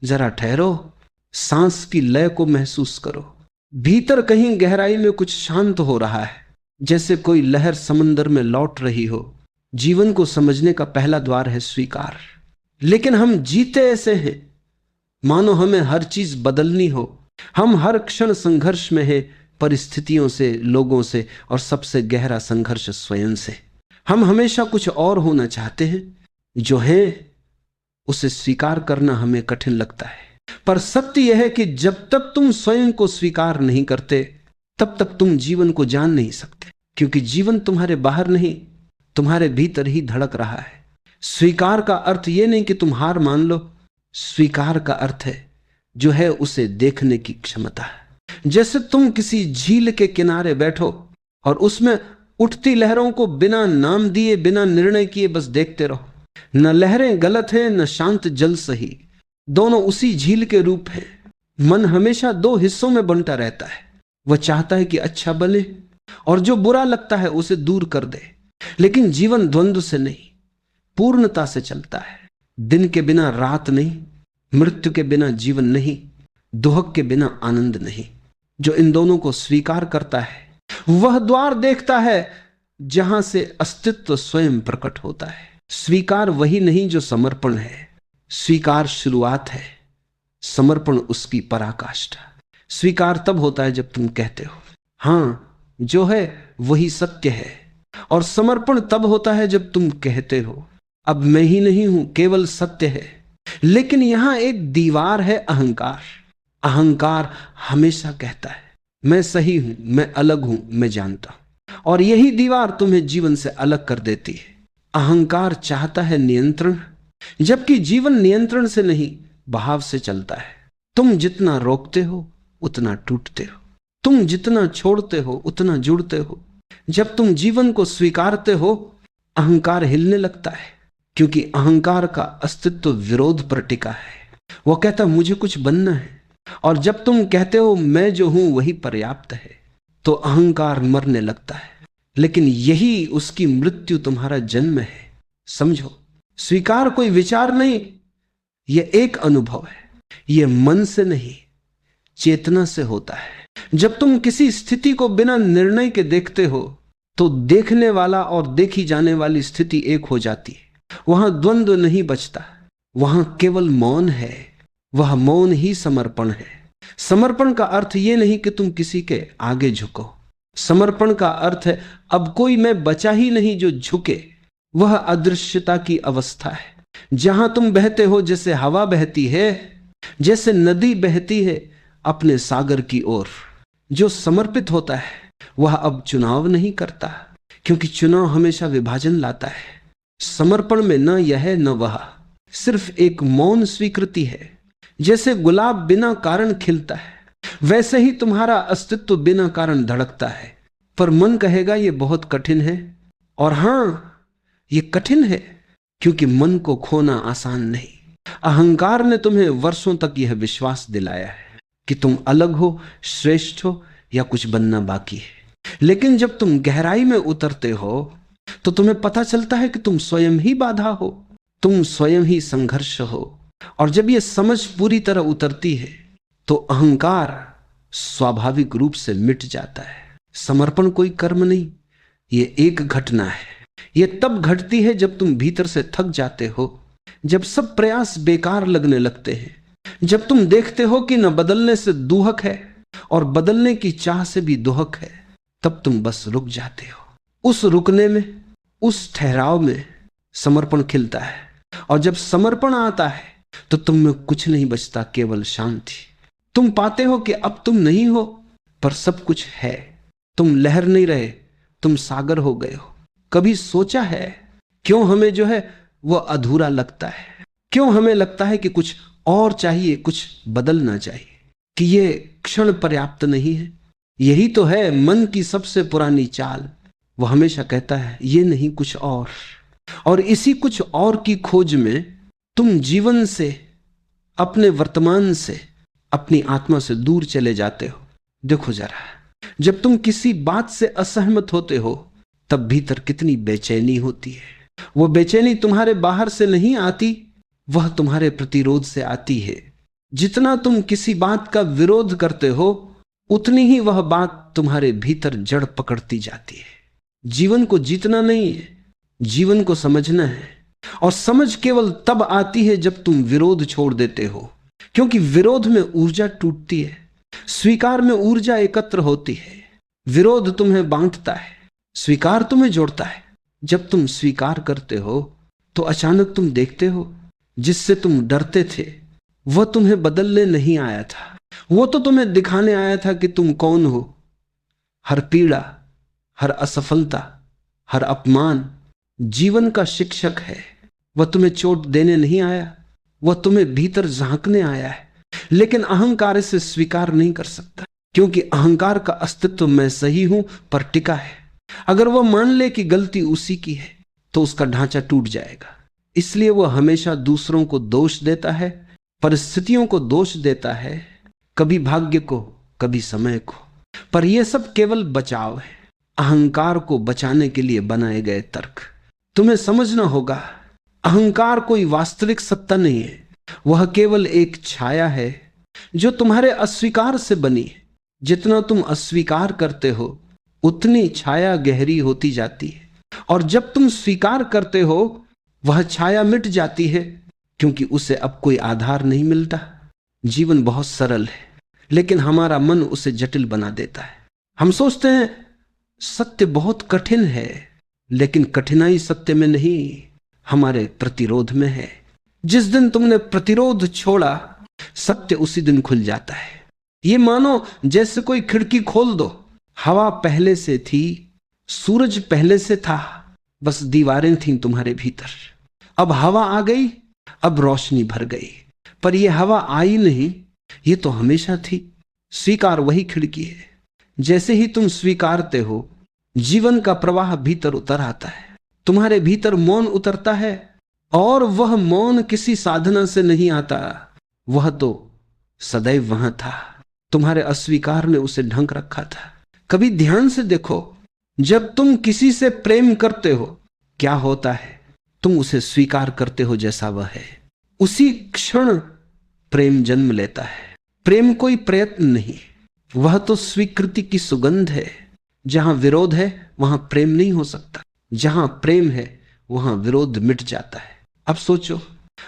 जरा ठहरो, सांस की लय को महसूस करो। भीतर कहीं गहराई में कुछ शांत हो रहा है, जैसे कोई लहर समंदर में लौट रही हो। जीवन को समझने का पहला द्वार है स्वीकार। लेकिन हम जीते ऐसे हैं मानो हमें हर चीज बदलनी हो। हम हर क्षण संघर्ष में है, परिस्थितियों से, लोगों से, और सबसे गहरा संघर्ष स्वयं से। हम हमेशा कुछ और होना चाहते हैं, जो है उसे स्वीकार करना हमें कठिन लगता है। पर सत्य यह है कि जब तक तुम स्वयं को स्वीकार नहीं करते, तब तक तुम जीवन को जान नहीं सकते, क्योंकि जीवन तुम्हारे बाहर नहीं, तुम्हारे भीतर ही धड़क रहा है। स्वीकार का अर्थ यह नहीं कि तुम हार मान लो। स्वीकार का अर्थ है जो है उसे देखने की क्षमता है। जैसे तुम किसी झील के किनारे बैठो और उसमें उठती लहरों को बिना नाम दिए, बिना निर्णय किए बस देखते रहो। न लहरें गलत हैं, न शांत जल सही, दोनों उसी झील के रूप हैं। मन हमेशा दो हिस्सों में बंटा रहता है। वह चाहता है कि अच्छा बने और जो बुरा लगता है उसे दूर कर दे। लेकिन जीवन द्वंद्व से नहीं, पूर्णता से चलता है। दिन के बिना रात नहीं, मृत्यु के बिना जीवन नहीं, दुहक के बिना आनंद नहीं। जो इन दोनों को स्वीकार करता है वह द्वार देखता है जहां से अस्तित्व स्वयं प्रकट होता है। स्वीकार वही नहीं जो समर्पण है। स्वीकार शुरुआत है, समर्पण उसकी पराकाष्ठा। स्वीकार तब होता है जब तुम कहते हो हां, जो है वही सत्य है। और समर्पण तब होता है जब तुम कहते हो अब मैं ही नहीं हूं, केवल सत्य है। लेकिन यहां एक दीवार है, अहंकार। अहंकार हमेशा कहता है मैं सही हूं, मैं अलग हूं, मैं जानता हूं। और यही दीवार तुम्हें जीवन से अलग कर देती है। अहंकार चाहता है नियंत्रण, जबकि जीवन नियंत्रण से नहीं, बहाव से चलता है। तुम जितना रोकते हो उतना टूटते हो, तुम जितना छोड़ते हो उतना जुड़ते हो। जब तुम जीवन को स्वीकारते हो, अहंकार हिलने लगता है, क्योंकि अहंकार का अस्तित्व विरोध पर टिका है। वो कहता मुझे कुछ बनना है। और जब तुम कहते हो मैं जो हूं वही पर्याप्त है, तो अहंकार मरने लगता है। लेकिन यही उसकी मृत्यु तुम्हारा जन्म है। समझो, स्वीकार कोई विचार नहीं, यह एक अनुभव है। यह मन से नहीं, चेतना से होता है। जब तुम किसी स्थिति को बिना निर्णय के देखते हो, तो देखने वाला और देखी जाने वाली स्थिति एक हो जाती है। वहां द्वंद्व नहीं बचता, वहां केवल मौन है। वह मौन ही समर्पण है। समर्पण का अर्थ यह नहीं कि तुम किसी के आगे झुको। समर्पण का अर्थ है अब कोई मैं बचा ही नहीं जो झुके। वह अदृश्यता की अवस्था है, जहां तुम बहते हो जैसे हवा बहती है, जैसे नदी बहती है अपने सागर की ओर। जो समर्पित होता है वह अब चुनाव नहीं करता, क्योंकि चुनाव हमेशा विभाजन लाता है। समर्पण में न यह न वह, सिर्फ एक मौन स्वीकृति है। जैसे गुलाब बिना कारण खिलता है, वैसे ही तुम्हारा अस्तित्व बिना कारण धड़कता है। पर मन कहेगा यह बहुत कठिन है। और हां, यह कठिन है क्योंकि मन को खोना आसान नहीं। अहंकार ने तुम्हें वर्षों तक यह विश्वास दिलाया है कि तुम अलग हो, श्रेष्ठ हो, या कुछ बनना बाकी है। लेकिन जब तुम गहराई में उतरते हो तो तुम्हें पता चलता है कि तुम स्वयं ही बाधा हो, तुम स्वयं ही संघर्ष हो। और जब यह समझ पूरी तरह उतरती है तो अहंकार स्वाभाविक रूप से मिट जाता है। समर्पण कोई कर्म नहीं, यह एक घटना है। यह तब घटती है जब तुम भीतर से थक जाते हो, जब सब प्रयास बेकार लगने लगते हैं, जब तुम देखते हो कि न बदलने से दुहक है और बदलने की चाह से भी दुहक है। तब तुम बस रुक जाते हो। उस रुकने में, उस ठहराव में समर्पण खिलता है। और जब समर्पण आता है तो तुम में कुछ नहीं बचता, केवल शांति। तुम पाते हो कि अब तुम नहीं हो, पर सब कुछ है। तुम लहर नहीं रहे, तुम सागर हो गए हो। कभी सोचा है क्यों हमें जो है वो अधूरा लगता है? क्यों हमें लगता है कि कुछ और चाहिए, कुछ बदलना चाहिए, कि ये क्षण पर्याप्त नहीं है? यही तो है मन की सबसे पुरानी चाल। वो हमेशा कहता है ये नहीं, कुछ और। और इसी कुछ और की खोज में तुम जीवन से, अपने वर्तमान से, अपनी आत्मा से दूर चले जाते हो। देखो जरा, जब तुम किसी बात से असहमत होते हो तब भीतर कितनी बेचैनी होती है। वो बेचैनी तुम्हारे बाहर से नहीं आती, वह तुम्हारे प्रतिरोध से आती है। जितना तुम किसी बात का विरोध करते हो, उतनी ही वह बात तुम्हारे भीतर जड़ पकड़ती जाती है। जीवन को जीतना नहीं है, जीवन को समझना है। और समझ केवल तब आती है जब तुम विरोध छोड़ देते हो, क्योंकि विरोध में ऊर्जा टूटती है, स्वीकार में ऊर्जा एकत्र होती है। विरोध तुम्हें बांटता है, स्वीकार तुम्हें जोड़ता है। जब तुम स्वीकार करते हो तो अचानक तुम देखते हो जिससे तुम डरते थे वह तुम्हें बदलने नहीं आया था, वो तो तुम्हें दिखाने आया था कि तुम कौन हो। हर पीड़ा, हर असफलता, हर अपमान जीवन का शिक्षक है। वह तुम्हें चोट देने नहीं आया, वह तुम्हें भीतर झांकने आया है। लेकिन अहंकार इसे स्वीकार नहीं कर सकता, क्योंकि अहंकार का अस्तित्व मैं सही हूं पर टिका है। अगर वह मान ले कि गलती उसी की है तो उसका ढांचा टूट जाएगा। इसलिए वह हमेशा दूसरों को दोष देता है, परिस्थितियों को दोष देता है, कभी भाग्य को, कभी समय को। पर यह सब केवल बचाव है, अहंकार को बचाने के लिए बनाए गए तर्क। तुम्हें समझना होगा, अहंकार कोई वास्तविक सत्ता नहीं है, वह केवल एक छाया है जो तुम्हारे अस्वीकार से बनी है। जितना तुम अस्वीकार करते हो उतनी छाया गहरी होती जाती है, और जब तुम स्वीकार करते हो वह छाया मिट जाती है, क्योंकि उसे अब कोई आधार नहीं मिलता। जीवन बहुत सरल है, लेकिन हमारा मन उसे जटिल बना देता है। हम सोचते हैं सत्य बहुत कठिन है, लेकिन कठिनाई सत्य में नहीं, हमारे प्रतिरोध में है। जिस दिन तुमने प्रतिरोध छोड़ा, सत्य उसी दिन खुल जाता है। ये मानो जैसे कोई खिड़की खोल दो, हवा पहले से थी, सूरज पहले से था, बस दीवारें थीं तुम्हारे भीतर। अब हवा आ गई, अब रोशनी भर गई। पर यह हवा आई नहीं, ये तो हमेशा थी। स्वीकार वही खिड़की है। जैसे ही तुम स्वीकारते हो, जीवन का प्रवाह भीतर उतर आता है। तुम्हारे भीतर मौन उतरता है, और वह मौन किसी साधना से नहीं आता, वह तो सदैव वहां था। तुम्हारे अस्वीकार ने उसे ढंक रखा था। कभी ध्यान से देखो, जब तुम किसी से प्रेम करते हो क्या होता है? तुम उसे स्वीकार करते हो जैसा वह है। उसी क्षण प्रेम जन्म लेता है। प्रेम कोई प्रयत्न नहीं, वह तो स्वीकृति की सुगंध है। जहां विरोध है वहां प्रेम नहीं हो सकता, जहां प्रेम है वहां विरोध मिट जाता है। अब सोचो,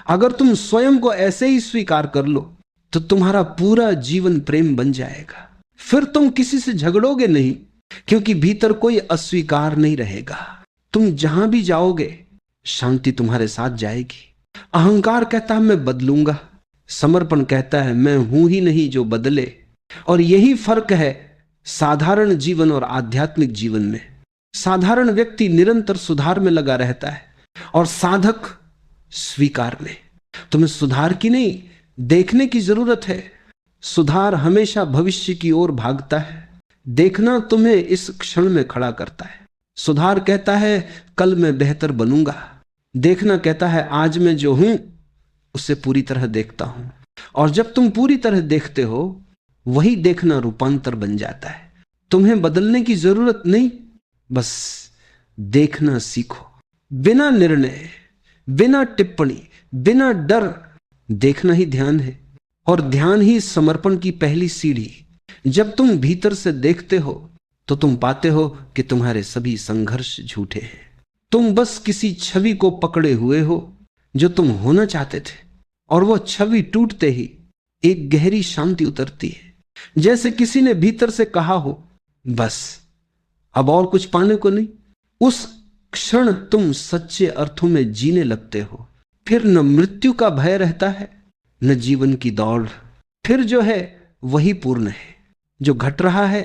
अगर तुम स्वयं को ऐसे ही स्वीकार कर लो तो तुम्हारा पूरा जीवन प्रेम बन जाएगा। फिर तुम किसी से झगड़ोगे नहीं, क्योंकि भीतर कोई अस्वीकार नहीं रहेगा। तुम जहां भी जाओगे शांति तुम्हारे साथ जाएगी। अहंकार कहता है मैं बदलूंगा, समर्पण कहता है मैं हूं ही नहीं जो बदले। और यही फर्क है साधारण जीवन और आध्यात्मिक जीवन में। साधारण व्यक्ति निरंतर सुधार में लगा रहता है, और साधक स्वीकार में। तुम्हें सुधार की नहीं, देखने की जरूरत है। सुधार हमेशा भविष्य की ओर भागता है, देखना तुम्हें इस क्षण में खड़ा करता है। सुधार कहता है कल मैं बेहतर बनूंगा, देखना कहता है आज मैं जो हूं उसे पूरी तरह देखता हूं। और जब तुम पूरी तरह देखते हो, वही देखना रूपांतर बन जाता है। तुम्हें बदलने की जरूरत नहीं, बस देखना सीखो। बिना निर्णय, बिना टिप्पणी, बिना डर, देखना ही ध्यान है। और ध्यान ही समर्पण की पहली सीढ़ी। जब तुम भीतर से देखते हो तो तुम पाते हो कि तुम्हारे सभी संघर्ष झूठे हैं। तुम बस किसी छवि को पकड़े हुए हो जो तुम होना चाहते थे, और वो छवि टूटते ही एक गहरी शांति उतरती है। जैसे किसी ने भीतर से कहा हो बस अब और कुछ पाने को नहीं। उस क्षण तुम सच्चे अर्थों में जीने लगते हो। फिर न मृत्यु का भय रहता है, न जीवन की दौड़। फिर जो है वही पूर्ण है, जो घट रहा है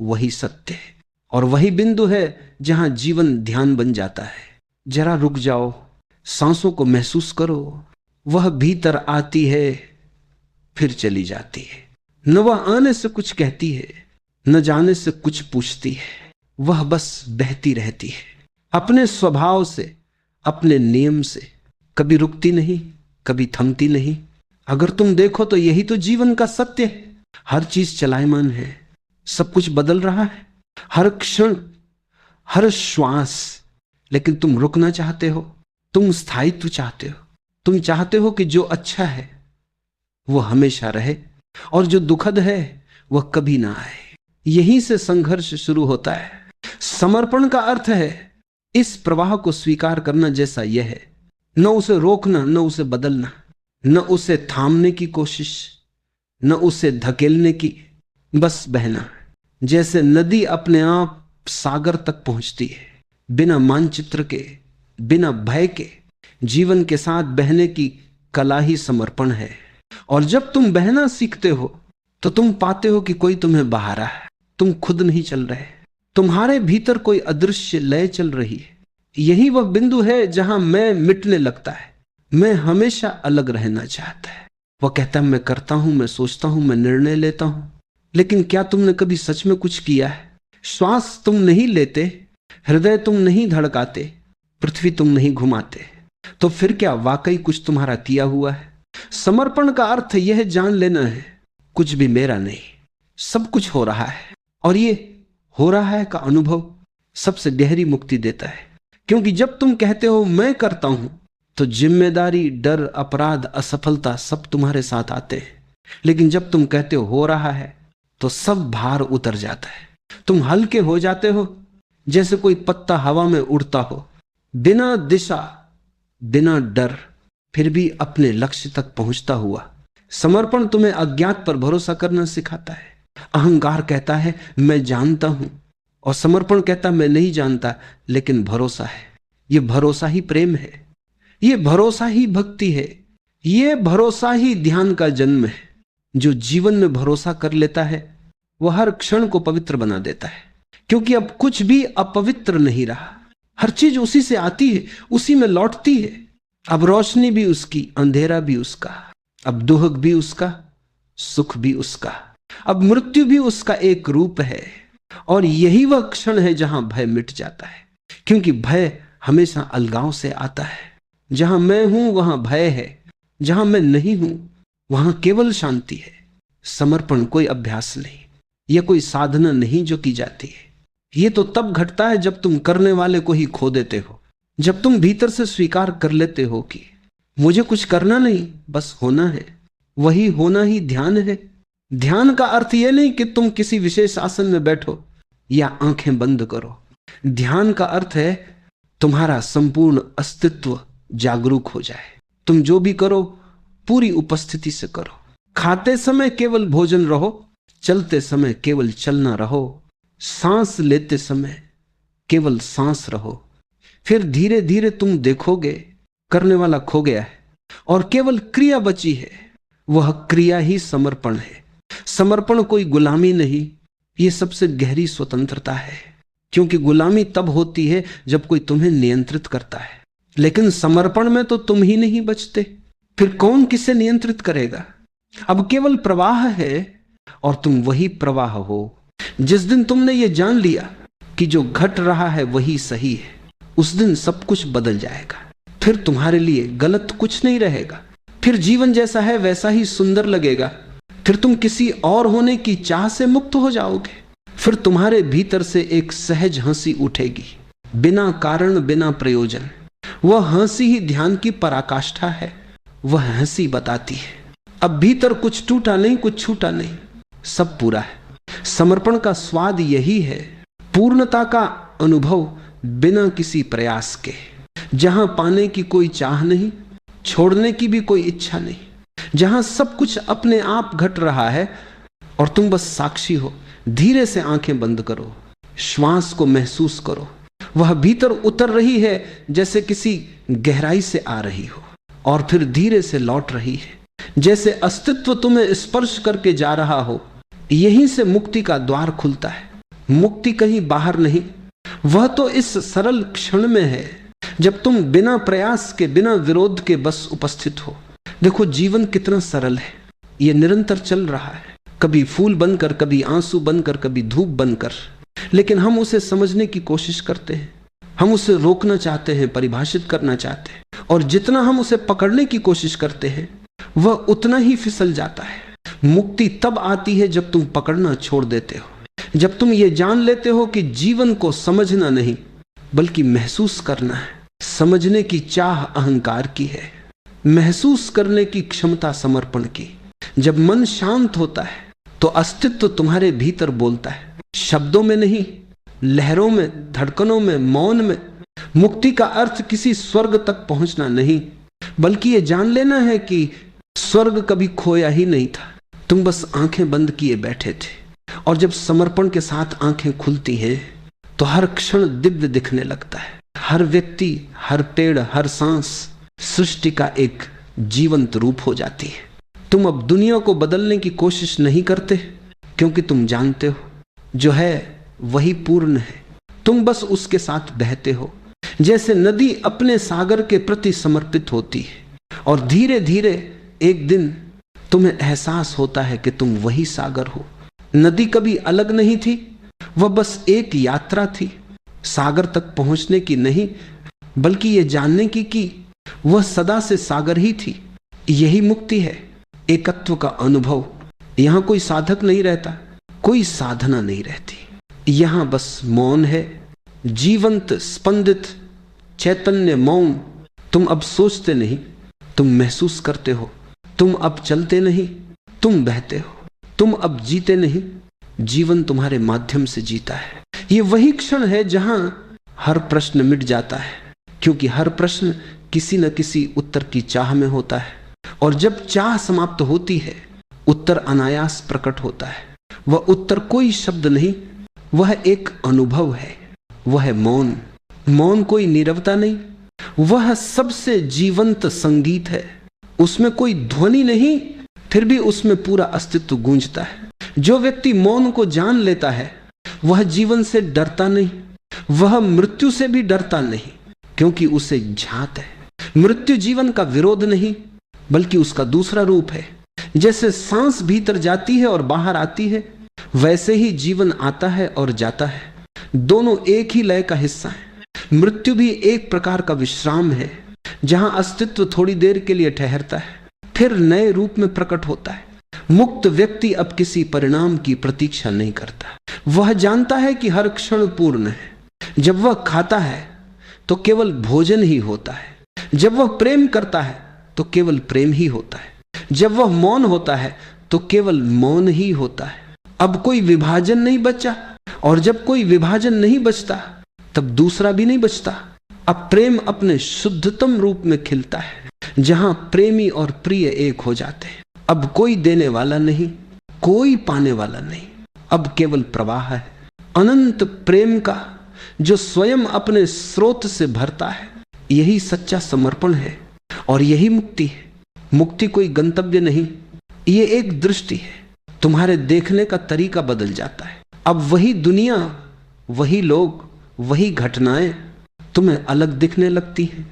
वही सत्य है, और वही बिंदु है जहां जीवन ध्यान बन जाता है। जरा रुक जाओ, सांसों को महसूस करो। वह भीतर आती है फिर चली जाती है। न वह आने से कुछ कहती है, न जाने से कुछ पूछती है। वह बस बहती रहती है अपने स्वभाव से, अपने नियम से। कभी रुकती नहीं, कभी थमती नहीं। अगर तुम देखो तो यही तो जीवन का सत्य है। हर चीज चलायमान है, सब कुछ बदल रहा है, हर क्षण, हर श्वास। लेकिन तुम रुकना चाहते हो, तुम स्थायित्व चाहते हो। तुम चाहते हो कि जो अच्छा है वो हमेशा रहे, और जो दुखद है वह कभी ना आए। यहीं से संघर्ष शुरू होता है। समर्पण का अर्थ है इस प्रवाह को स्वीकार करना जैसा यह है, न उसे रोकना, न उसे बदलना, न उसे थामने की कोशिश, न उसे धकेलने की, बस बहना। जैसे नदी अपने आप सागर तक पहुंचती है, बिना मानचित्र के, बिना भय के। जीवन के साथ बहने की कला ही समर्पण है। और जब तुम बहना सीखते हो तो तुम पाते हो कि कोई तुम्हें बहा रहा है, तुम खुद नहीं चल रहे, तुम्हारे भीतर कोई अदृश्य लय चल रही है। यही वह बिंदु है जहां मैं मिटने लगता है। मैं हमेशा अलग रहना चाहता है। वह कहता है मैं करता हूं, मैं सोचता हूं, मैं निर्णय लेता हूं, लेकिन क्या तुमने कभी सच में कुछ किया है? श्वास तुम नहीं लेते, हृदय तुम नहीं धड़काते, पृथ्वी तुम नहीं घुमाते, तो फिर क्या वाकई कुछ तुम्हारा किया हुआ है? समर्पण का अर्थ यह जान लेना है कुछ भी मेरा नहीं, सब कुछ हो रहा है। और ये हो रहा है का अनुभव सबसे गहरी मुक्ति देता है। क्योंकि जब तुम कहते हो मैं करता हूं, तो जिम्मेदारी, डर, अपराध, असफलता सब तुम्हारे साथ आते हैं। लेकिन जब तुम कहते हो रहा है, तो सब भार उतर जाता है। तुम हल्के हो जाते हो, जैसे कोई पत्ता हवा में उड़ता हो, बिना दिशा, बिना डर, फिर भी अपने लक्ष्य तक पहुंचता हुआ। समर्पण तुम्हें अज्ञात पर भरोसा करना सिखाता है। अहंकार कहता है मैं जानता हूं, और समर्पण कहता मैं नहीं जानता, लेकिन भरोसा है। यह भरोसा ही प्रेम है, यह भरोसा ही भक्ति है, यह भरोसा ही ध्यान का जन्म है। जो जीवन में भरोसा कर लेता है वह हर क्षण को पवित्र बना देता है, क्योंकि अब कुछ भी अपवित्र नहीं रहा। हर चीज उसी से आती है, उसी में लौटती है। अब रोशनी भी उसकी, अंधेरा भी उसका, अब दुख भी उसका, सुख भी उसका, अब मृत्यु भी उसका एक रूप है। और यही वह क्षण है जहां भय मिट जाता है, क्योंकि भय हमेशा अलगाव से आता है। जहां मैं हूं वहां भय है, जहां मैं नहीं हूं वहां केवल शांति है। समर्पण कोई अभ्यास नहीं, यह कोई साधना नहीं जो की जाती है। यह तो तब घटता है जब तुम करने वाले को ही खो देते हो, जब तुम भीतर से स्वीकार कर लेते हो कि मुझे कुछ करना नहीं, बस होना है। वही होना ही ध्यान है। ध्यान का अर्थ यह नहीं कि तुम किसी विशेष आसन में बैठो या आंखें बंद करो। ध्यान का अर्थ है तुम्हारा संपूर्ण अस्तित्व जागरूक हो जाए। तुम जो भी करो पूरी उपस्थिति से करो। खाते समय केवल भोजन रहो, चलते समय केवल चलना रहो, सांस लेते समय केवल सांस रहो। फिर धीरे धीरे तुम देखोगे करने वाला खो गया है और केवल क्रिया बची है। वह क्रिया ही समर्पण है। समर्पण कोई गुलामी नहीं, यह सबसे गहरी स्वतंत्रता है। क्योंकि गुलामी तब होती है जब कोई तुम्हें नियंत्रित करता है, लेकिन समर्पण में तो तुम ही नहीं बचते, फिर कौन किसे नियंत्रित करेगा? अब केवल प्रवाह है और तुम वही प्रवाह हो। जिस दिन तुमने ये जान लिया कि जो घट रहा है वही सही है, उस दिन सब कुछ बदल जाएगा। फिर तुम्हारे लिए गलत कुछ नहीं रहेगा। फिर जीवन जैसा है वैसा ही सुंदर लगेगा। फिर तुम किसी और होने की चाह से मुक्त हो जाओगे। फिर तुम्हारे भीतर से एक सहज हंसी उठेगी, बिना कारण, बिना प्रयोजन। वह हंसी ही ध्यान की पराकाष्ठा है। वह हंसी बताती है अब भीतर कुछ टूटा नहीं, कुछ छूटा नहीं, सब पूरा है। समर्पण का स्वाद यही है, पूर्णता का अनुभव बिना किसी प्रयास के, जहां पाने की कोई चाह नहीं, छोड़ने की भी कोई इच्छा नहीं, जहां सब कुछ अपने आप घट रहा है और तुम बस साक्षी हो। धीरे से आंखें बंद करो, श्वास को महसूस करो। वह भीतर उतर रही है जैसे किसी गहराई से आ रही हो और फिर धीरे से लौट रही है, जैसे अस्तित्व तुम्हें स्पर्श करके जा रहा हो। यहीं से मुक्ति का द्वार खुलता है। मुक्ति कहीं बाहर नहीं, वह तो इस सरल क्षण में है जब तुम बिना प्रयास के, बिना विरोध के बस उपस्थित हो। देखो जीवन कितना सरल है, यह निरंतर चल रहा है, कभी फूल बनकर, कभी आंसू बनकर, कभी धूप बनकर। लेकिन हम उसे समझने की कोशिश करते हैं, हम उसे रोकना चाहते हैं, परिभाषित करना चाहते हैं, और जितना हम उसे पकड़ने की कोशिश करते हैं वह उतना ही फिसल जाता है। मुक्ति तब आती है जब तुम पकड़ना छोड़ देते हो, जब तुम ये जान लेते हो कि जीवन को समझना नहीं बल्कि महसूस करना है। समझने की चाह अहंकार की है, महसूस करने की क्षमता समर्पण की। जब मन शांत होता है तो अस्तित्व तुम्हारे भीतर बोलता है, शब्दों में नहीं, लहरों में, धड़कनों में, मौन में। मुक्ति का अर्थ किसी स्वर्ग तक पहुंचना नहीं, बल्कि ये जान लेना है कि स्वर्ग कभी खोया ही नहीं था, तुम बस आंखें बंद किए बैठे थे। और जब समर्पण के साथ आंखें खुलती हैं तो हर क्षण दिव्य दिखने लगता है। हर व्यक्ति, हर पेड़, हर सांस सृष्टि का एक जीवंत रूप हो जाती है। तुम अब दुनिया को बदलने की कोशिश नहीं करते, क्योंकि तुम जानते हो जो है वही पूर्ण है। तुम बस उसके साथ बहते हो, जैसे नदी अपने सागर के प्रति समर्पित होती है। और धीरे धीरे एक दिन तुम्हें एहसास होता है कि तुम वही सागर हो। नदी कभी अलग नहीं थी, वह बस एक यात्रा थी, सागर तक पहुंचने की नहीं, बल्कि ये जानने की कि वह सदा से सागर ही थी। यही मुक्ति है, एकत्व का अनुभव। यहां कोई साधक नहीं रहता, कोई साधना नहीं रहती, यहां बस मौन है, जीवंत स्पंदित चैतन्य मौन। तुम अब सोचते नहीं, तुम महसूस करते हो। तुम अब चलते नहीं, तुम बहते हो। तुम अब जीते नहीं, जीवन तुम्हारे माध्यम से जीता है। ये वही क्षण है जहां हर प्रश्न मिट जाता है, क्योंकि हर प्रश्न किसी न किसी उत्तर की चाह में होता है। और जब चाह समाप्त होती है, उत्तर अनायास प्रकट होता है। वह उत्तर कोई शब्द नहीं, वह एक अनुभव है, वह है मौन। मौन कोई नीरवता नहीं, वह सबसे जीवंत संगीत है। उसमें कोई ध्वनि नहीं, फिर भी उसमें पूरा अस्तित्व गूंजता है। जो व्यक्ति मौन को जान लेता है वह जीवन से डरता नहीं, वह मृत्यु से भी डरता नहीं, क्योंकि उसे झांत है। मृत्यु जीवन का विरोध नहीं, बल्कि उसका दूसरा रूप है। जैसे सांस भीतर जाती है और बाहर आती है, वैसे ही जीवन आता है और जाता है। दोनों एक ही लय का हिस्सा है। मृत्यु भी एक प्रकार का विश्राम है, जहां अस्तित्व थोड़ी देर के लिए ठहरता है, फिर नए रूप में प्रकट होता है। मुक्त व्यक्ति अब किसी परिणाम की प्रतीक्षा नहीं करता। वह जानता है कि हर क्षण पूर्ण है। जब वह खाता है तो केवल भोजन ही होता है, जब वह प्रेम करता है तो केवल प्रेम ही होता है, जब वह मौन होता है तो केवल मौन ही होता है। अब कोई विभाजन नहीं बचा, और जब कोई विभाजन नहीं बचता तब दूसरा भी नहीं बचता। अब प्रेम अपने शुद्धतम रूप में खिलता है, जहां प्रेमी और प्रिय एक हो जाते हैं। अब कोई देने वाला नहीं, कोई पाने वाला नहीं, अब केवल प्रवाह है, अनंत प्रेम का, जो स्वयं अपने स्रोत से भरता है। यही सच्चा समर्पण है और यही मुक्ति है। मुक्ति कोई गंतव्य नहीं, ये एक दृष्टि है। तुम्हारे देखने का तरीका बदल जाता है। अब वही दुनिया, वही लोग, वही घटनाएं तुम्हें अलग दिखने लगती हैं।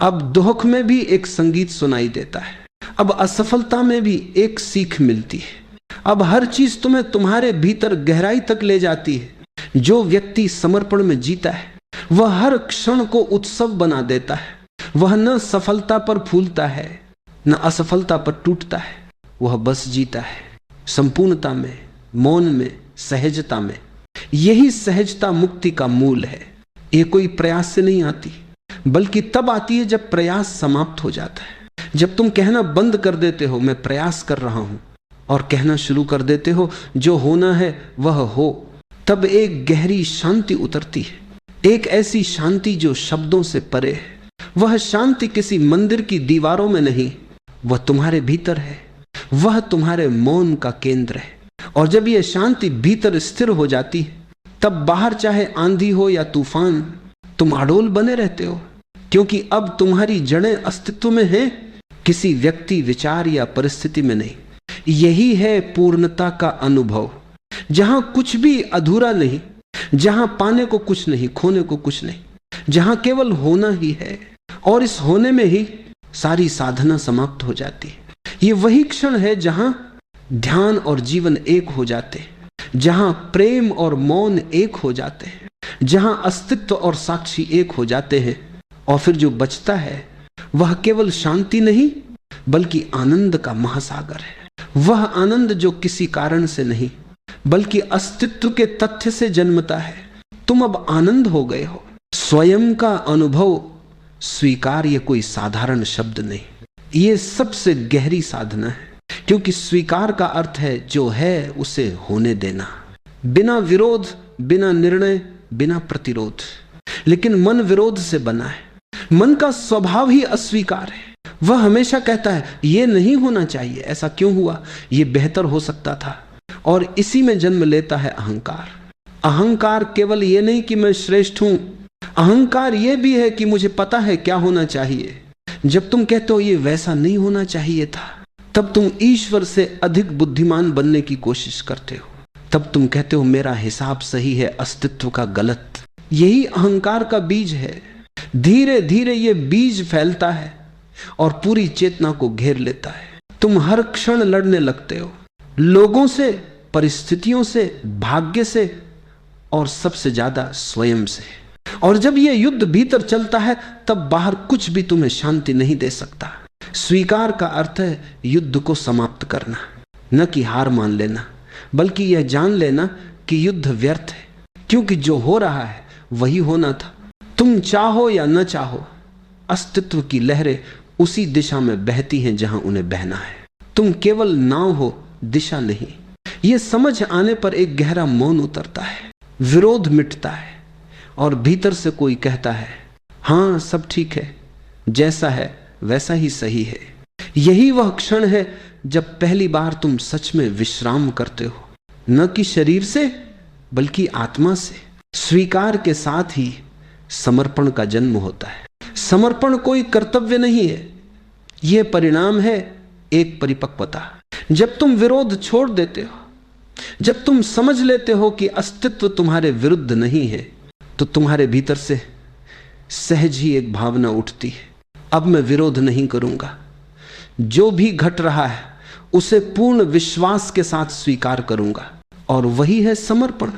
अब दुख में भी एक संगीत सुनाई देता है, अब असफलता में भी एक सीख मिलती है। अब हर चीज तुम्हें तुम्हारे भीतर गहराई तक ले जाती है। जो व्यक्ति समर्पण में जीता है वह हर क्षण को उत्सव बना देता है। वह न सफलता पर फूलता है, न असफलता पर टूटता है। वह बस जीता है संपूर्णता में, मौन में, सहजता में। यही सहजता मुक्ति का मूल है। ये कोई प्रयास से नहीं आती, बल्कि तब आती है जब प्रयास समाप्त हो जाता है। जब तुम कहना बंद कर देते हो मैं प्रयास कर रहा हूं, और कहना शुरू कर देते हो जो होना है वह हो, तब एक गहरी शांति उतरती है। एक ऐसी शांति जो शब्दों से परे है। वह शांति किसी मंदिर की दीवारों में नहीं, वह तुम्हारे भीतर है। वह तुम्हारे मौन का केंद्र है। और जब यह शांति भीतर स्थिर हो जाती है, तब बाहर चाहे आंधी हो या तूफान, तुम अडोल बने रहते हो, क्योंकि अब तुम्हारी जड़ें अस्तित्व में हैं, किसी व्यक्ति, विचार या परिस्थिति में नहीं। यही है पूर्णता का अनुभव, जहां कुछ भी अधूरा नहीं, जहां पाने को कुछ नहीं, खोने को कुछ नहीं, जहां केवल होना ही है। और इस होने में ही सारी साधना समाप्त हो जाती है। ये वही क्षण है जहां ध्यान और जीवन एक हो जाते हैं, जहां प्रेम और मौन एक हो जाते हैं, जहां अस्तित्व और साक्षी एक हो जाते हैं। और फिर जो बचता है वह केवल शांति नहीं, बल्कि आनंद का महासागर है। वह आनंद जो किसी कारण से नहीं, बल्कि अस्तित्व के तथ्य से जन्मता है। तुम अब आनंद हो गए हो। स्वयं का अनुभव स्वीकार, ये कोई साधारण शब्द नहीं, ये सबसे गहरी साधना है। क्योंकि स्वीकार का अर्थ है जो है उसे होने देना, बिना विरोध, बिना निर्णय, बिना प्रतिरोध। लेकिन मन विरोध से बना है, मन का स्वभाव ही अस्वीकार है। वह हमेशा कहता है यह नहीं होना चाहिए, ऐसा क्यों हुआ, यह बेहतर हो सकता था। और इसी में जन्म लेता है अहंकार। अहंकार केवल यह नहीं कि मैं श्रेष्ठ हूं, अहंकार यह भी है कि मुझे पता है क्या होना चाहिए। जब तुम कहते हो ये वैसा नहीं होना चाहिए था, तब तुम ईश्वर से अधिक बुद्धिमान बनने की कोशिश करते हो। तब तुम कहते हो मेरा हिसाब सही है, अस्तित्व का गलत। यही अहंकार का बीज है। धीरे धीरे ये बीज फैलता है और पूरी चेतना को घेर लेता है। तुम हर क्षण लड़ने लगते हो, लोगों से, परिस्थितियों से, भाग्य से और सबसे ज्यादा स्वयं से। और जब यह युद्ध भीतर चलता है तब बाहर कुछ भी तुम्हें शांति नहीं दे सकता। स्वीकार का अर्थ है युद्ध को समाप्त करना, न कि हार मान लेना, बल्कि यह जान लेना कि युद्ध व्यर्थ है, क्योंकि जो हो रहा है वही होना था। तुम चाहो या न चाहो, अस्तित्व की लहरें उसी दिशा में बहती हैं जहां उन्हें बहना है। तुम केवल नाव हो, दिशा नहीं। यह समझ आने पर एक गहरा मौन उतरता है, विरोध मिटता है और भीतर से कोई कहता है हां सब ठीक है, जैसा है वैसा ही सही है। यही वह क्षण है जब पहली बार तुम सच में विश्राम करते हो, न कि शरीर से बल्कि आत्मा से। स्वीकार के साथ ही समर्पण का जन्म होता है। समर्पण कोई कर्तव्य नहीं है, यह परिणाम है एक परिपक्वता। जब तुम विरोध छोड़ देते हो, जब तुम समझ लेते हो कि अस्तित्व तुम्हारे विरुद्ध नहीं है, तो तुम्हारे भीतर से सहज ही एक भावना उठती है, अब मैं विरोध नहीं करूंगा। जो भी घट रहा है उसे पूर्ण विश्वास के साथ स्वीकार करूंगा। और वही है समर्पण।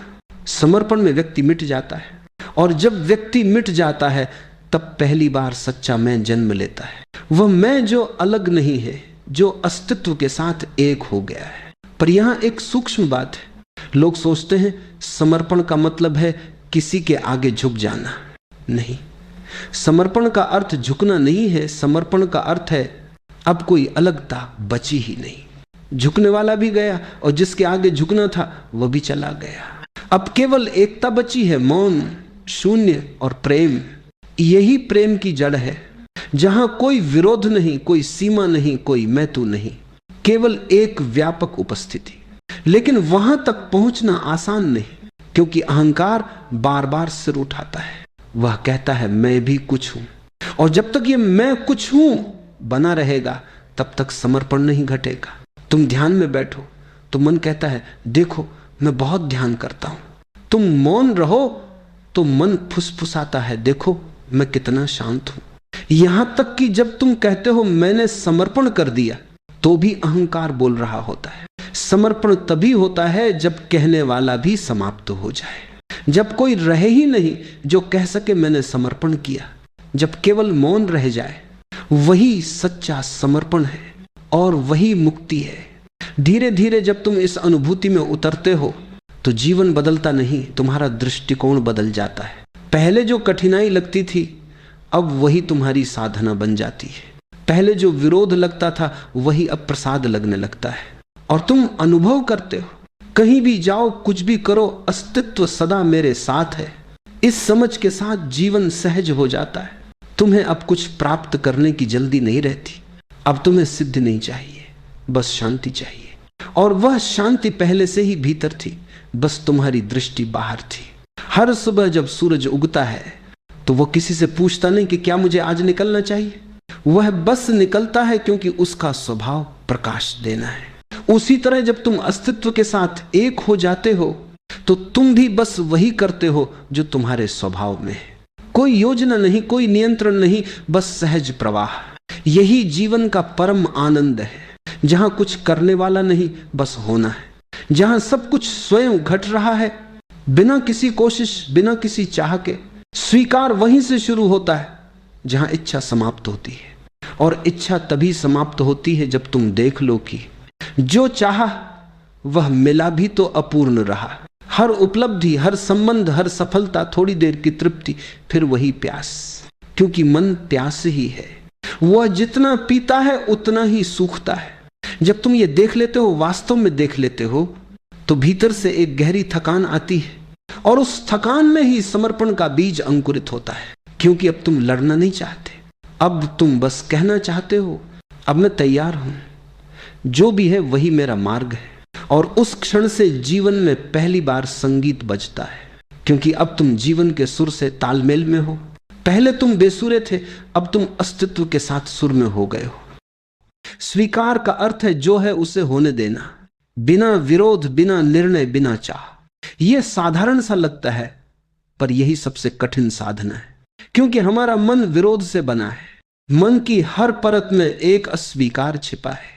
समर्पण में व्यक्ति मिट जाता है, और जब व्यक्ति मिट जाता है तब पहली बार सच्चा मैं जन्म लेता है। वह मैं जो अलग नहीं है, जो अस्तित्व के साथ एक हो गया है। पर यहां एक सूक्ष्म बात है, लोग सोचते हैं समर्पण का मतलब है किसी के आगे झुक जाना। नहीं, समर्पण का अर्थ झुकना नहीं है। समर्पण का अर्थ है अब कोई अलगता बची ही नहीं। झुकने वाला भी गया और जिसके आगे झुकना था वह भी चला गया। अब केवल एकता बची है, मौन, शून्य और प्रेम। यही प्रेम की जड़ है, जहां कोई विरोध नहीं, कोई सीमा नहीं, कोई मैं तू नहीं, केवल एक व्यापक उपस्थिति। लेकिन वहां तक पहुंचना आसान नहीं, क्योंकि अहंकार बार बार सिर उठाता है। वह कहता है मैं भी कुछ हूं, और जब तक ये मैं कुछ हूं बना रहेगा तब तक समर्पण नहीं घटेगा। तुम ध्यान में बैठो तो मन कहता है देखो मैं बहुत ध्यान करता हूं। तुम मौन रहो तो मन फुसफुसाता है, देखो मैं कितना शांत हूं। यहां तक कि जब तुम कहते हो मैंने समर्पण कर दिया, तो भी अहंकार बोल रहा होता है। समर्पण तभी होता है जब कहने वाला भी समाप्त हो जाए, जब कोई रहे ही नहीं जो कह सके मैंने समर्पण किया। जब केवल मौन रह जाए, वही सच्चा समर्पण है और वही मुक्ति है। धीरे धीरे जब तुम इस अनुभूति में उतरते हो तो जीवन बदलता नहीं, तुम्हारा दृष्टिकोण बदल जाता है। पहले जो कठिनाई लगती थी अब वही तुम्हारी साधना बन जाती है। पहले जो विरोध लगता था वही अब प्रसाद लगने लगता है, और तुम अनुभव करते हो कहीं भी जाओ, कुछ भी करो, अस्तित्व सदा मेरे साथ है। इस समझ के साथ जीवन सहज हो जाता है। तुम्हें अब कुछ प्राप्त करने की जल्दी नहीं रहती। अब तुम्हें सिद्ध नहीं चाहिए, बस शांति चाहिए। और वह शांति पहले से ही भीतर थी, बस तुम्हारी दृष्टि बाहर थी। हर सुबह जब सूरज उगता है तो वह किसी से पूछता नहीं कि क्या मुझे आज निकलना चाहिए। वह बस निकलता है क्योंकि उसका स्वभाव प्रकाश देना है। उसी तरह जब तुम अस्तित्व के साथ एक हो जाते हो तो तुम भी बस वही करते हो जो तुम्हारे स्वभाव में है। कोई योजना नहीं, कोई नियंत्रण नहीं, बस सहज प्रवाह। यही जीवन का परम आनंद है, जहां कुछ करने वाला नहीं, बस होना है। जहां सब कुछ स्वयं घट रहा है, बिना किसी कोशिश, बिना किसी चाह के। स्वीकार वहीं से शुरू होता है जहां इच्छा समाप्त होती है, और इच्छा तभी समाप्त होती है जब तुम देख लो कि जो चाहा वह मिला भी तो अपूर्ण रहा। हर उपलब्धि, हर संबंध, हर सफलता, थोड़ी देर की तृप्ति, फिर वही प्यास, क्योंकि मन प्यास ही है। वह जितना पीता है उतना ही सूखता है। जब तुम ये देख लेते हो, वास्तव में देख लेते हो, तो भीतर से एक गहरी थकान आती है, और उस थकान में ही समर्पण का बीज अंकुरित होता है। क्योंकि अब तुम लड़ना नहीं चाहते, अब तुम बस कहना चाहते हो, अब मैं तैयार हूं, जो भी है वही मेरा मार्ग है। और उस क्षण से जीवन में पहली बार संगीत बजता है, क्योंकि अब तुम जीवन के सुर से तालमेल में हो। पहले तुम बेसुरे थे, अब तुम अस्तित्व के साथ सुर में हो गए हो। स्वीकार का अर्थ है जो है उसे होने देना, बिना विरोध, बिना निर्णय, बिना चाह। यह साधारण सा लगता है, पर यही सबसे कठिन साधना है, क्योंकि हमारा मन विरोध से बना है। मन की हर परत में एक अस्वीकार छिपा है।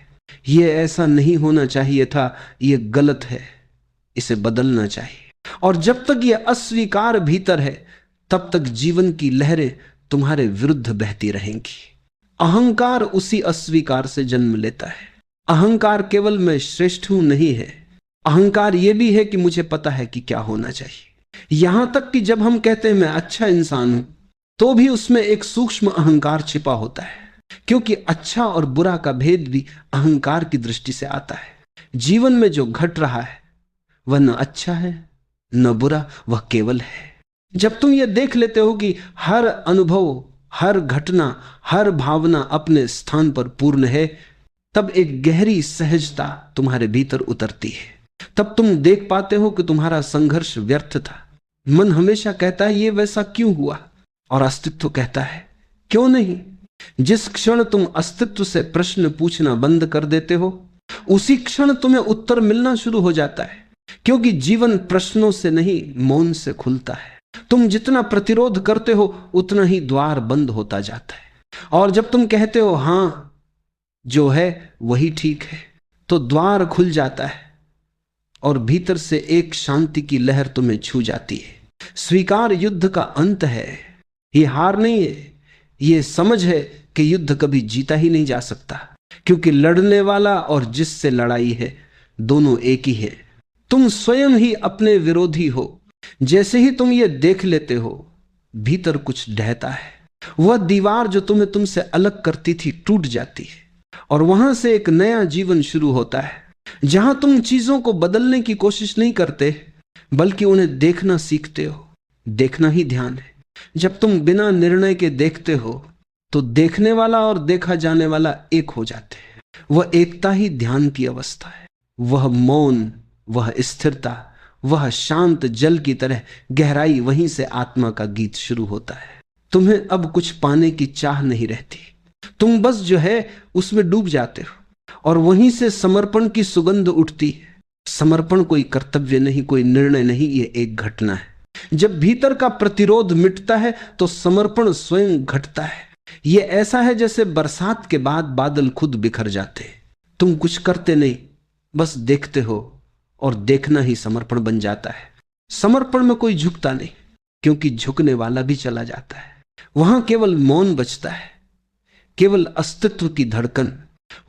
यह ऐसा नहीं होना चाहिए था, यह गलत है, इसे बदलना चाहिए। और जब तक यह अस्वीकार भीतर है, तब तक जीवन की लहरें तुम्हारे विरुद्ध बहती रहेंगी। अहंकार उसी अस्वीकार से जन्म लेता है। अहंकार केवल मैं श्रेष्ठ हूं नहीं है, अहंकार यह भी है कि मुझे पता है कि क्या होना चाहिए। यहां तक कि जब हम कहते हैं मैं अच्छा इंसान हूं, तो भी उसमें एक सूक्ष्म अहंकार छिपा होता है, क्योंकि अच्छा और बुरा का भेद भी अहंकार की दृष्टि से आता है। जीवन में जो घट रहा है वह न अच्छा है न बुरा, वह केवल है। जब तुम यह देख लेते हो कि हर अनुभव, हर घटना, हर भावना अपने स्थान पर पूर्ण है, तब एक गहरी सहजता तुम्हारे भीतर उतरती है। तब तुम देख पाते हो कि तुम्हारा संघर्ष व्यर्थ था। मन हमेशा कहता है ये वैसा क्यों हुआ, और अस्तित्व कहता है क्यों नहीं। जिस क्षण तुम अस्तित्व से प्रश्न पूछना बंद कर देते हो, उसी क्षण तुम्हें उत्तर मिलना शुरू हो जाता है, क्योंकि जीवन प्रश्नों से नहीं, मौन से खुलता है। तुम जितना प्रतिरोध करते हो, उतना ही द्वार बंद होता जाता है। और जब तुम कहते हो हां, जो है वही ठीक है, तो द्वार खुल जाता है और भीतर से एक शांति की लहर तुम्हें छू जाती है। स्वीकार युद्ध का अंत है, ये हार नहीं है। ये समझ है कि युद्ध कभी जीता ही नहीं जा सकता, क्योंकि लड़ने वाला और जिससे लड़ाई है दोनों एक ही है। तुम स्वयं ही अपने विरोधी हो। जैसे ही तुम ये देख लेते हो, भीतर कुछ ढहता है। वह दीवार जो तुम्हें तुमसे अलग करती थी टूट जाती है, और वहां से एक नया जीवन शुरू होता है, जहां तुम चीजों को बदलने की कोशिश नहीं करते, बल्कि उन्हें देखना सीखते हो। देखना ही ध्यान है। जब तुम बिना निर्णय के देखते हो, तो देखने वाला और देखा जाने वाला एक हो जाते हैं। वह एकता ही ध्यान की अवस्था है। वह मौन, वह स्थिरता, वह शांत जल की तरह गहराई, वहीं से आत्मा का गीत शुरू होता है। तुम्हें अब कुछ पाने की चाह नहीं रहती, तुम बस जो है उसमें डूब जाते हो, और वहीं से समर्पण की सुगंध उठती है। समर्पण कोई कर्तव्य नहीं, कोई निर्णय नहीं, ये एक घटना है। जब भीतर का प्रतिरोध मिटता है, तो समर्पण स्वयं घटता है। यह ऐसा है जैसे बरसात के बाद बादल खुद बिखर जाते। तुम कुछ करते नहीं, बस देखते हो, और देखना ही समर्पण बन जाता है। समर्पण में कोई झुकता नहीं, क्योंकि झुकने वाला भी चला जाता है। वहां केवल मौन बचता है, केवल अस्तित्व की धड़कन।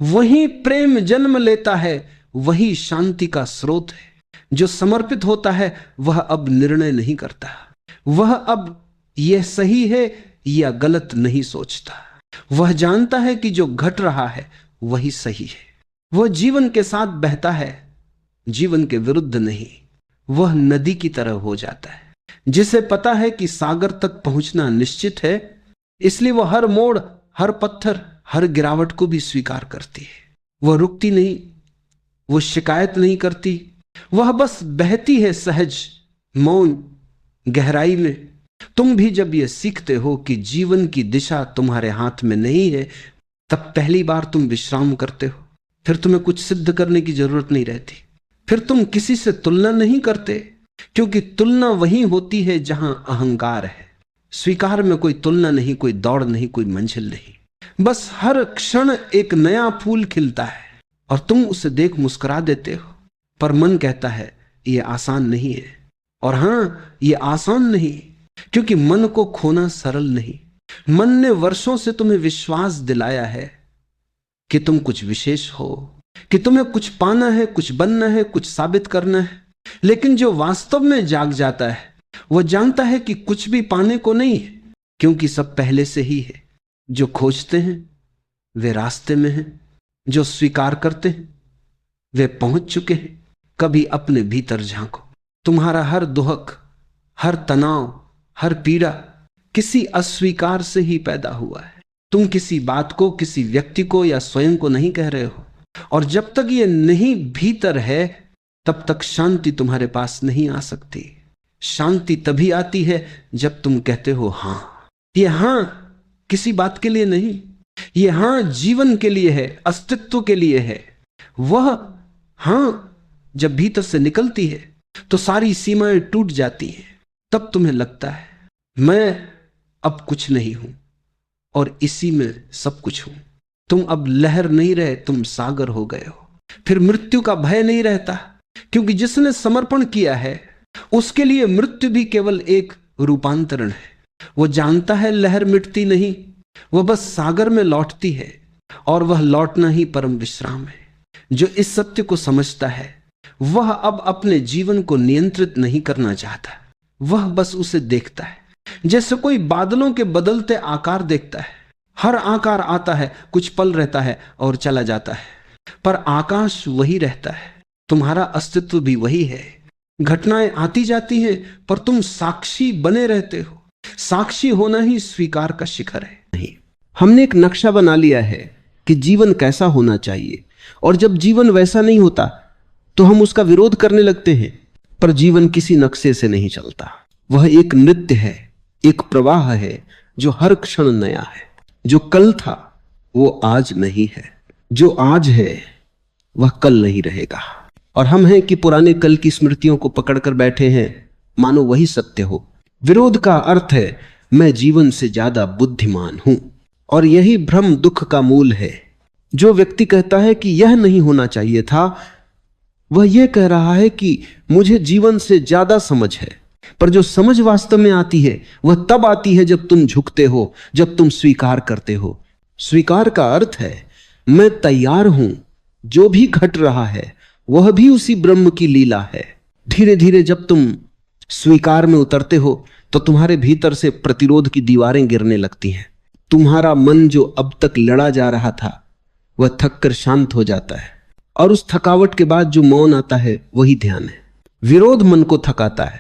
वही प्रेम जन्म लेता है, वही शांति का स्रोत है। जो समर्पित होता है वह अब निर्णय नहीं करता, वह अब यह सही है या गलत नहीं सोचता। वह जानता है कि जो घट रहा है वही सही है। वह जीवन के साथ बहता है, जीवन के विरुद्ध नहीं। वह नदी की तरह हो जाता है, जिसे पता है कि सागर तक पहुंचना निश्चित है, इसलिए वह हर मोड़, हर पत्थर, हर गिरावट को भी स्वीकार करती है। वह रुकती नहीं, वह शिकायत नहीं करती, वह बस बहती है सहज, मौन, गहराई में। तुम भी जब यह सीखते हो कि जीवन की दिशा तुम्हारे हाथ में नहीं है, तब पहली बार तुम विश्राम करते हो। फिर तुम्हें कुछ सिद्ध करने की जरूरत नहीं रहती। फिर तुम किसी से तुलना नहीं करते, क्योंकि तुलना वही होती है जहां अहंकार है। स्वीकार में कोई तुलना नहीं, कोई दौड़ नहीं, कोई मंजिल नहीं। बस हर क्षण एक नया फूल खिलता है और तुम उसे देख मुस्कुरा देते हो। पर मन कहता है ये आसान नहीं है। और हां, ये आसान नहीं, क्योंकि मन को खोना सरल नहीं। मन ने वर्षों से तुम्हें विश्वास दिलाया है कि तुम कुछ विशेष हो, कि तुम्हें कुछ पाना है, कुछ बनना है, कुछ साबित करना है। लेकिन जो वास्तव में जाग जाता है वह जानता है कि कुछ भी पाने को नहीं है, क्योंकि सब पहले से ही है। जो खोजते हैं वे रास्ते में हैं, जो स्वीकार करते हैं वे पहुंच चुके हैं। कभी अपने भीतर झांको। तुम्हारा हर दुहक, हर तनाव, हर पीड़ा किसी अस्वीकार से ही पैदा हुआ है। तुम किसी बात को, किसी व्यक्ति को या स्वयं को नहीं कह रहे हो। और जब तक ये नहीं भीतर है तब तक शांति तुम्हारे पास नहीं आ सकती। शांति तभी आती है जब तुम कहते हो हां। ये हां किसी बात के लिए नहीं, ये हां जीवन के लिए है, अस्तित्व के लिए है। वह हां जब भीतर से निकलती है तो सारी सीमाएं टूट जाती हैं। तब तुम्हें लगता है मैं अब कुछ नहीं हूं और इसी में सब कुछ हूं। तुम अब लहर नहीं रहे, तुम सागर हो गए हो। फिर मृत्यु का भय नहीं रहता, क्योंकि जिसने समर्पण किया है उसके लिए मृत्यु भी केवल एक रूपांतरण है। वो जानता है लहर मिटती नहीं, वह बस सागर में लौटती है, और वह लौटना ही परम विश्राम है। जो इस सत्य को समझता है वह अब अपने जीवन को नियंत्रित नहीं करना चाहता, वह बस उसे देखता है। जैसे कोई बादलों के बदलते आकार देखता है। हर आकार आता है, कुछ पल रहता है और चला जाता है, पर आकाश वही रहता है। तुम्हारा अस्तित्व भी वही है। घटनाएं आती जाती हैं पर तुम साक्षी बने रहते हो। साक्षी होना ही स्वीकार का शिखर है। नहीं, हमने एक नक्शा बना लिया है कि जीवन कैसा होना चाहिए, और जब जीवन वैसा नहीं होता तो हम उसका विरोध करने लगते हैं। पर जीवन किसी नक्शे से नहीं चलता। वह एक नृत्य है, एक प्रवाह है जो हर क्षण नया है। जो कल था वो आज नहीं है, जो आज है वह कल नहीं रहेगा। और हम हैं कि पुराने कल की स्मृतियों को पकड़कर बैठे हैं मानो वही सत्य हो। विरोध का अर्थ है मैं जीवन से ज्यादा बुद्धिमान हूं, और यही भ्रम दुख का मूल है। जो व्यक्ति कहता है कि यह नहीं होना चाहिए था, वह यह कह रहा है कि मुझे जीवन से ज्यादा समझ है। पर जो समझ वास्तव में आती है वह तब आती है जब तुम झुकते हो, जब तुम स्वीकार करते हो। स्वीकार का अर्थ है मैं तैयार हूं, जो भी घट रहा है वह भी उसी ब्रह्म की लीला है। धीरे धीरे जब तुम स्वीकार में उतरते हो तो तुम्हारे भीतर से प्रतिरोध की दीवारें गिरने लगती हैं। तुम्हारा मन जो अब तक लड़ा जा रहा था वह थक कर शांत हो जाता है, और उस थकावट के बाद जो मौन आता है वही ध्यान है। विरोध मन को थकाता है,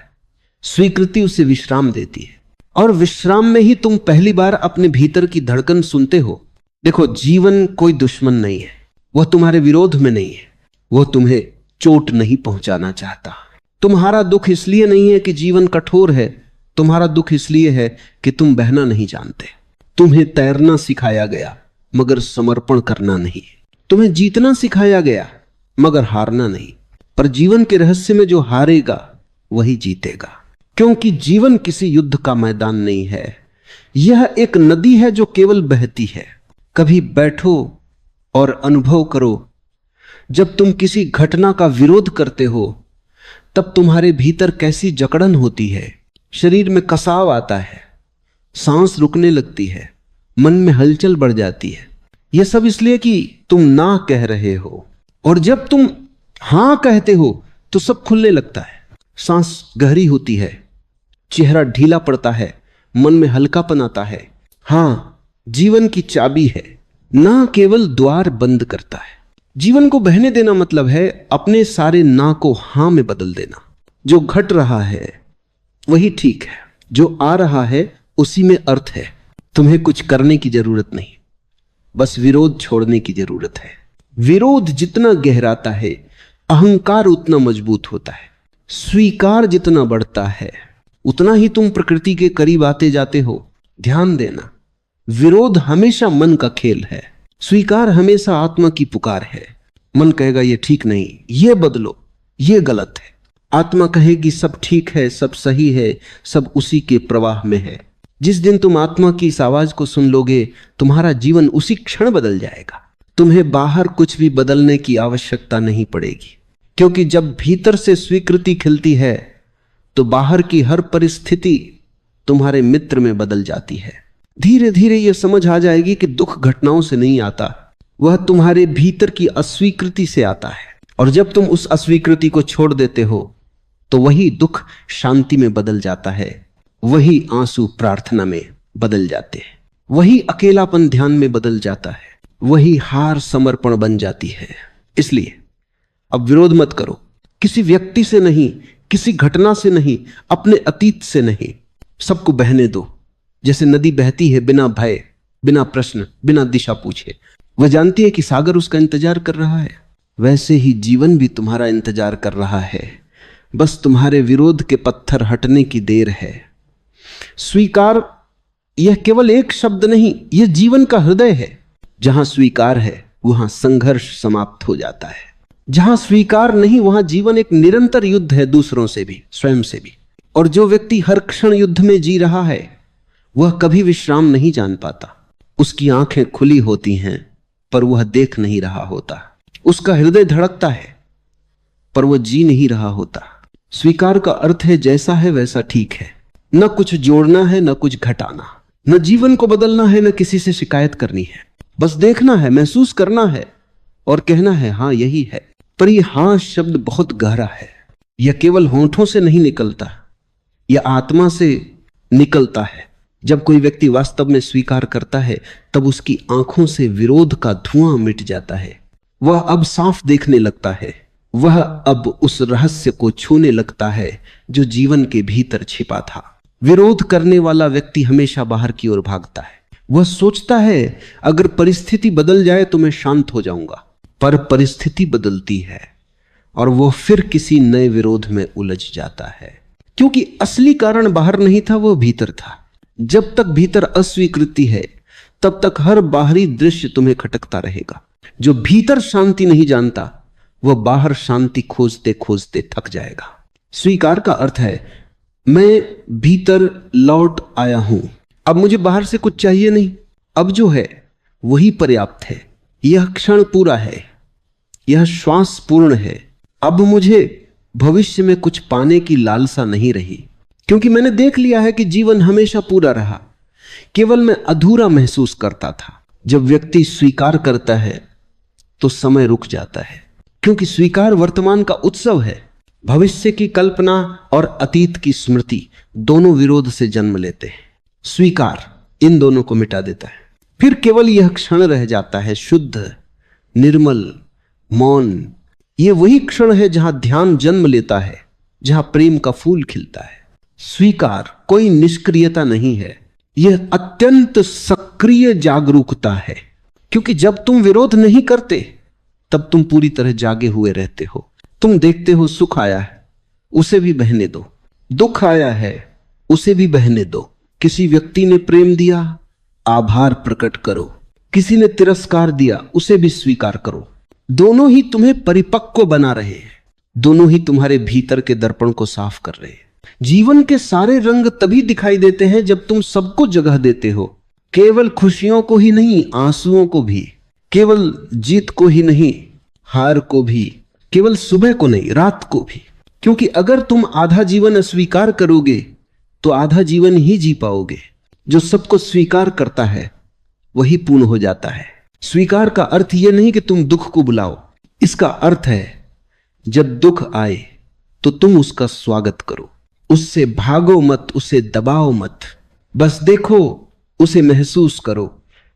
स्वीकृति उसे विश्राम देती है, और विश्राम में ही तुम पहली बार अपने भीतर की धड़कन सुनते हो। देखो, जीवन कोई दुश्मन नहीं है, वह तुम्हारे विरोध में नहीं है, वह तुम्हें चोट नहीं पहुंचाना चाहता। तुम्हारा दुख इसलिए नहीं है कि जीवन कठोर है, तुम्हारा दुख इसलिए है कि तुम बहना नहीं जानते। तुम्हें तैरना सिखाया गया मगर समर्पण करना नहीं। तुम्हें जीतना सिखाया गया मगर हारना नहीं। पर जीवन के रहस्य में जो हारेगा वही जीतेगा, क्योंकि जीवन किसी युद्ध का मैदान नहीं है। यह एक नदी है जो केवल बहती है। कभी बैठो और अनुभव करो, जब तुम किसी घटना का विरोध करते हो तब तुम्हारे भीतर कैसी जकड़न होती है। शरीर में कसाव आता है, सांस रुकने लगती है, मन में हलचल बढ़ जाती है। यह सब इसलिए कि तुम ना कह रहे हो, और जब तुम हां कहते हो तो सब खुलने लगता है। सांस गहरी होती है, चेहरा ढीला पड़ता है, मन में हल्कापन आता है। हां जीवन की चाबी है, ना केवल द्वार बंद करता है। जीवन को बहने देना मतलब है अपने सारे ना को हां में बदल देना। जो घट रहा है वही ठीक है, जो आ रहा है उसी में अर्थ है। तुम्हें कुछ करने की जरूरत नहीं, बस विरोध छोड़ने की जरूरत है। विरोध जितना गहराता है अहंकार उतना मजबूत होता है। स्वीकार जितना बढ़ता है उतना ही तुम प्रकृति के करीब आते जाते हो। ध्यान देना, विरोध हमेशा मन का खेल है, स्वीकार हमेशा आत्मा की पुकार है। मन कहेगा ये ठीक नहीं, ये बदलो, ये गलत है। आत्मा कहेगी सब ठीक है, सब सही है, सब उसी के प्रवाह में है। जिस दिन तुम आत्मा की इस आवाज को सुन लोगे तुम्हारा जीवन उसी क्षण बदल जाएगा। तुम्हें बाहर कुछ भी बदलने की आवश्यकता नहीं पड़ेगी, क्योंकि जब भीतर से स्वीकृति खिलती है तो बाहर की हर परिस्थिति तुम्हारे मित्र में बदल जाती है। धीरे धीरे यह समझ आ जाएगी कि दुख घटनाओं से नहीं आता, वह तुम्हारे भीतर की अस्वीकृति से आता है। और जब तुम उस अस्वीकृति को छोड़ देते हो तो वही दुख शांति में बदल जाता है, वही आंसू प्रार्थना में बदल जाते हैं, वही अकेलापन ध्यान में बदल जाता है, वही हार समर्पण बन जाती है। इसलिए अब विरोध मत करो, किसी व्यक्ति से नहीं, किसी घटना से नहीं, अपने अतीत से नहीं। सबको बहने दो, जैसे नदी बहती है बिना भय, बिना प्रश्न, बिना दिशा पूछे। वह जानती है कि सागर उसका इंतजार कर रहा है। वैसे ही जीवन भी तुम्हारा इंतजार कर रहा है, बस तुम्हारे विरोध के पत्थर हटने की देर है। स्वीकार यह केवल एक शब्द नहीं, यह जीवन का हृदय है। जहां स्वीकार है वहां संघर्ष समाप्त हो जाता है। जहां स्वीकार नहीं वहां जीवन एक निरंतर युद्ध है, दूसरों से भी, स्वयं से भी। और जो व्यक्ति हर क्षण युद्ध में जी रहा है वह कभी विश्राम नहीं जान पाता। उसकी आंखें खुली होती हैं पर वह देख नहीं रहा होता। उसका हृदय धड़कता है पर वह जी नहीं रहा होता। स्वीकार का अर्थ है जैसा है वैसा ठीक है, न कुछ जोड़ना है न कुछ घटाना, न जीवन को बदलना है न किसी से शिकायत करनी है। बस देखना है, महसूस करना है और कहना है हाँ यही है। पर यह हाँ शब्द बहुत गहरा है। यह केवल होंठों से नहीं निकलता, यह आत्मा से निकलता है। जब कोई व्यक्ति वास्तव में स्वीकार करता है तब उसकी आंखों से विरोध का धुआं मिट जाता है। वह अब साफ देखने लगता है। वह अब उस रहस्य को छूने लगता है जो जीवन के भीतर छिपा था। विरोध करने वाला व्यक्ति हमेशा बाहर की ओर भागता है। वह सोचता है अगर परिस्थिति बदल जाए तो मैं शांत हो जाऊंगा, पर परिस्थिति बदलती है और वह फिर किसी नए विरोध में उलझ जाता है, क्योंकि असली कारण बाहर नहीं था, वह भीतर था। जब तक भीतर अस्वीकृति है तब तक हर बाहरी दृश्य तुम्हें खटकता रहेगा। जो भीतर शांति नहीं जानता वह बाहर शांति खोजते खोजते थक जाएगा। स्वीकार का अर्थ है मैं भीतर लौट आया हूं, अब मुझे बाहर से कुछ चाहिए नहीं, अब जो है वही पर्याप्त है। यह क्षण पूरा है, यह श्वास पूर्ण है। अब मुझे भविष्य में कुछ पाने की लालसा नहीं रही, क्योंकि मैंने देख लिया है कि जीवन हमेशा पूरा रहा, केवल मैं अधूरा महसूस करता था। जब व्यक्ति स्वीकार करता है तो समय रुक जाता है, क्योंकि स्वीकार वर्तमान का उत्सव है। भविष्य की कल्पना और अतीत की स्मृति दोनों विरोध से जन्म लेते हैं। स्वीकार इन दोनों को मिटा देता है। फिर केवल यह क्षण रह जाता है, शुद्ध, निर्मल, मौन। यह वही क्षण है जहां ध्यान जन्म लेता है, जहां प्रेम का फूल खिलता है। स्वीकार कोई निष्क्रियता नहीं है, यह अत्यंत सक्रिय जागरूकता है। क्योंकि जब तुम विरोध नहीं करते तब तुम पूरी तरह जागे हुए रहते हो। तुम देखते हो सुख आया है, उसे भी बहने दो। दुख आया है, उसे भी बहने दो। किसी व्यक्ति ने प्रेम दिया, आभार प्रकट करो। किसी ने तिरस्कार दिया, उसे भी स्वीकार करो। दोनों ही तुम्हें परिपक्व बना रहे हैं, दोनों ही तुम्हारे भीतर के दर्पण को साफ कर रहे हैं। जीवन के सारे रंग तभी दिखाई देते हैं जब तुम सबको जगह देते हो, केवल खुशियों को ही नहीं, आंसुओं को भी, केवल जीत को ही नहीं, हार को भी, केवल सुबह को नहीं, रात को भी। क्योंकि अगर तुम आधा जीवन अस्वीकार करोगे तो आधा जीवन ही जी पाओगे। जो सबको स्वीकार करता है वही पूर्ण हो जाता है। स्वीकार का अर्थ यह नहीं कि तुम दुख को बुलाओ, इसका अर्थ है जब दुख आए तो तुम उसका स्वागत करो, उससे भागो मत, उसे दबाओ मत। बस देखो, उसे महसूस करो,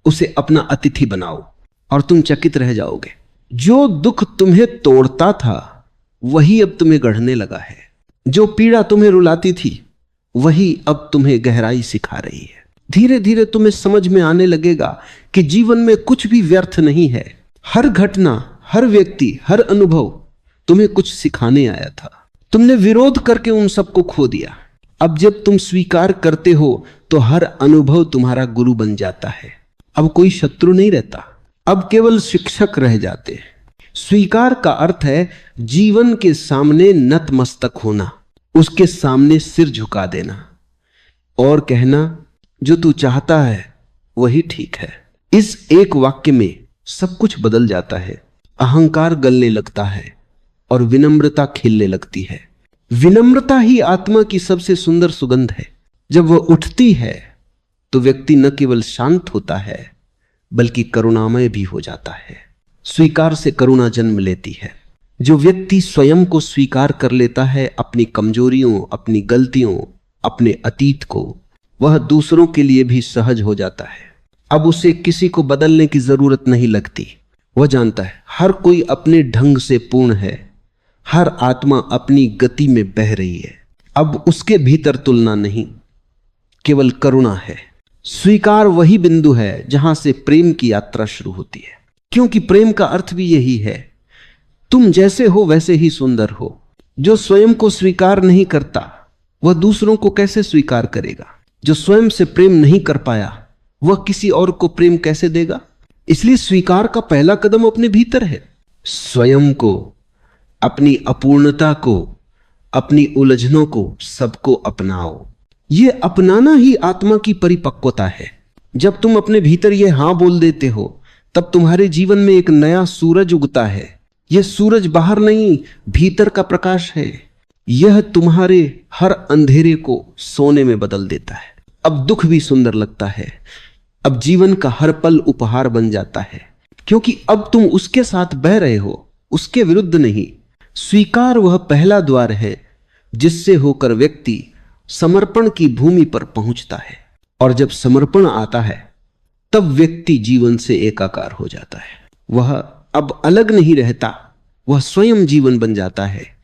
उसे अपना अतिथि बनाओ और तुम चकित रह जाओगे। जो दुख तुम्हें तोड़ता था वही अब तुम्हें गढ़ने लगा है। जो पीड़ा तुम्हें रुलाती थी वही अब तुम्हें गहराई सिखा रही है। धीरे धीरे तुम्हें समझ में आने लगेगा कि जीवन में कुछ भी व्यर्थ नहीं है। हर घटना, हर व्यक्ति, हर अनुभव तुम्हें कुछ सिखाने आया था। तुमने विरोध करके उन सबको खो दिया। अब जब तुम स्वीकार करते हो तो हर अनुभव तुम्हारा गुरु बन जाता है। अब कोई शत्रु नहीं रहता, अब केवल शिक्षक रह जाते हैं। स्वीकार का अर्थ है जीवन के सामने नतमस्तक होना, उसके सामने सिर झुका देना और कहना जो तू चाहता है वही ठीक है। इस एक वाक्य में सब कुछ बदल जाता है। अहंकार गलने लगता है और विनम्रता खिलने लगती है। विनम्रता ही आत्मा की सबसे सुंदर सुगंध है। जब वह उठती है तो व्यक्ति न केवल शांत होता है बल्कि करुणामय भी हो जाता है। स्वीकार से करुणा जन्म लेती है। जो व्यक्ति स्वयं को स्वीकार कर लेता है, अपनी कमजोरियों, अपनी गलतियों, अपने अतीत को, वह दूसरों के लिए भी सहज हो जाता है। अब उसे किसी को बदलने की जरूरत नहीं लगती। वह जानता है हर कोई अपने ढंग से पूर्ण है, हर आत्मा अपनी गति में बह रही है। अब उसके भीतर तुलना नहीं, केवल करुणा है। स्वीकार वही बिंदु है जहां से प्रेम की यात्रा शुरू होती है, क्योंकि प्रेम का अर्थ भी यही है, तुम जैसे हो वैसे ही सुंदर हो। जो स्वयं को स्वीकार नहीं करता वह दूसरों को कैसे स्वीकार करेगा? जो स्वयं से प्रेम नहीं कर पाया वह किसी और को प्रेम कैसे देगा? इसलिए स्वीकार का पहला कदम अपने भीतर है। स्वयं को, अपनी अपूर्णता को, अपनी उलझनों को, सबको अपनाओ। यह अपनाना ही आत्मा की परिपक्वता है। जब तुम अपने भीतर यह हां बोल देते हो तब तुम्हारे जीवन में एक नया सूरज उगता है। यह सूरज बाहर नहीं, भीतर का प्रकाश है। यह तुम्हारे हर अंधेरे को सोने में बदल देता है। अब दुख भी सुंदर लगता है, अब जीवन का हर पल उपहार बन जाता है, क्योंकि अब तुम उसके साथ बह रहे हो, उसके विरुद्ध नहीं। स्वीकार वह पहला द्वार है जिससे होकर व्यक्ति समर्पण की भूमि पर पहुंचता है, और जब समर्पण आता है तब व्यक्ति जीवन से एकाकार हो जाता है। वह अब अलग नहीं रहता, वह स्वयं जीवन बन जाता है।